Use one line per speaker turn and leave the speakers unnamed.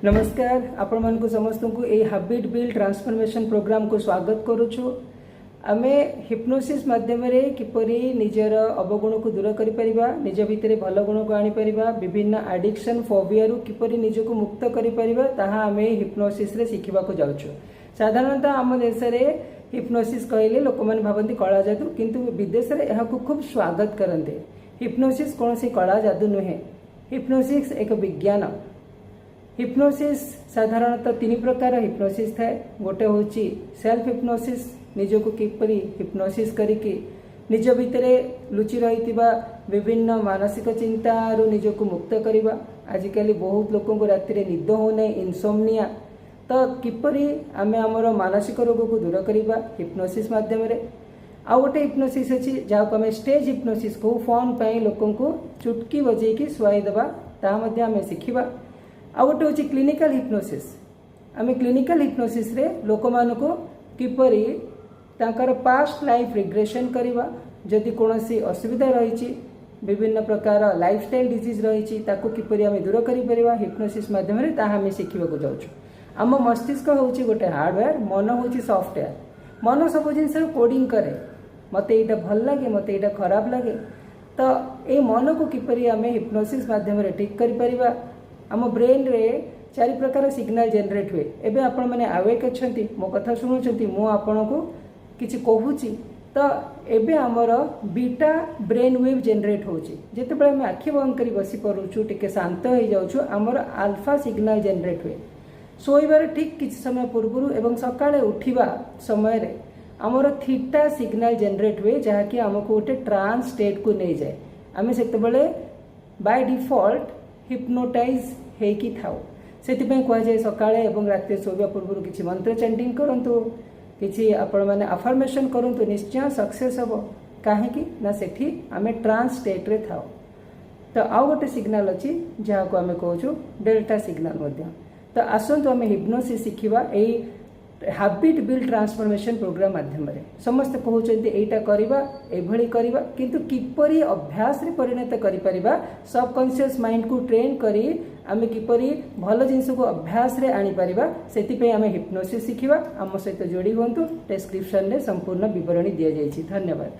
नमस्कार आपण मानकु समस्त को a habit build transformation programme को स्वागत करूछु। आमे हिप्नोसिस माध्यम रे किपरि निजर अवगुण को दूर करि परिबा, निज भितरे भल गुण को आनि परिबा, विभिन्न एडिक्शन फोबिया रु किपरि निज को मुक्त करि परिबा ताहा आमे हिप्नोसिस रे शिखिबा को जाउछु। साधारणतः आम देश रे हिप्नोसिस कहले लोक माने भाबंती कला जादू, किंतु विदेश रे एहा को खूब स्वागत करंते। हिप्नोसिस कोनसी कला जादू नुहे, हिप्नोसिस एक विज्ञान। हिप्नोसिस साधारणतः तीन प्रकार हिप्नोसिस थाए। गोटे होची सेल्फ हिप्नोसिस, निज को किपरि हिप्नोसिस करिके निज भितरे लुचि रहितिबा विभिन्न मानसिक चिंता रु निज को मुक्त करिबा। आजिकली बहुत लोक को राति रे निद होने, इनसोम्निया, तो किपरि आमे हमर मानसिक रोग को दूर करिबा हिप्नोसिस माध्यम रे। आ गोटे हिप्नोसिस अछि जाहा को आमे स्टेज हिप्नोसिस को फोन पई लोकन को चुटकी बजे की सुआई देबा, ता मध्ये आमे सिखिबा। आ गोटे होची क्लिनिकल हिप्नोसिस। आमे क्लिनिकल हिप्नोसिस रे लोक मान को किपरि तांकर पास्ट लाइफ रिग्रेशन करिबा, जदि कोनोसी असुविधा रहिछि, विभिन्न प्रकार लाइफस्टाइल डिजीज रहिछि, ताको किपरि आमे दूर करि परिबा हिप्नोसिस माध्यम रे, ताहा आमे सिखिबा को जाउछु। आम मस्तिष्क होची गोटे हार्डवेयर, मन होची सॉफ्टवेयर। मन सब जिनस कोडिंग करे, मते एटा भल लागे, मते एटा खराब लागे, तो ए मन को किपरि आमे हिप्नोसिस माध्यम रे ठीक करि परिबा। आम ब्रेन रे चारि प्रकार सिग्नल जनरेट हुए। एबे आपण माने अवेक अछंती, मो कथा सुनुचंती, मो आपण को किछि कहूची, तो एबे हमर बीटा ब्रेन वेव जनरेट होची। जेते बेले हम आखि बंद करी बसी परुछु, टिके शांत हो जाउछु, हमर अल्फा सिग्नल जनरेट हुए। सोइबार ठीक किछि समय पूर्वरु एवं सकाळे उठिबा समय रे हमर थीटा सिग्नल जनरेट हुए, जहा कि हमको गोटे ट्रांस स्टेट को नै जाय। आमे सेते बेले बाय डिफॉल्ट हिप्नोटाइज हेकी थाउ। सेति पय कहै जाय सकाळे एवं राति सोइबा पूर्वरु किछि मंत्र चैंटिंग करंतु, किछि आपण माने अफर्मेशन करंतु, निश्चय सक्सेस हबो। काहे कि ना सेठी आमे ट्रांस स्टेट रे थाउ। तो आउ गोटे सिग्नल अछि जहा को आमे कहूछु डेल्टा सिग्नल मध्य। तो आसंतु आमे हिप्नोसिस शिखिबा एई हैबिट बिल्ड ट्रांसफॉर्मेशन प्रोग्राम माध्यम रे। समस्त कहउचंती एटा करिबा, एभଳି करिबा, किंतु किपरि अभ्यास रे परिणत करि परिबा, सबकॉन्शियस माइंड को ट्रेन करी आमे किपरि भल जिंस को अभ्यास रे आनी परिबा, सेति पे आमे हिप्नोसिस शिखिबा। आम सहित जोड़ी हुंतु। डिस्क्रिप्शन रे संपूर्ण विवरणी दिया जायछि। धन्यवाद।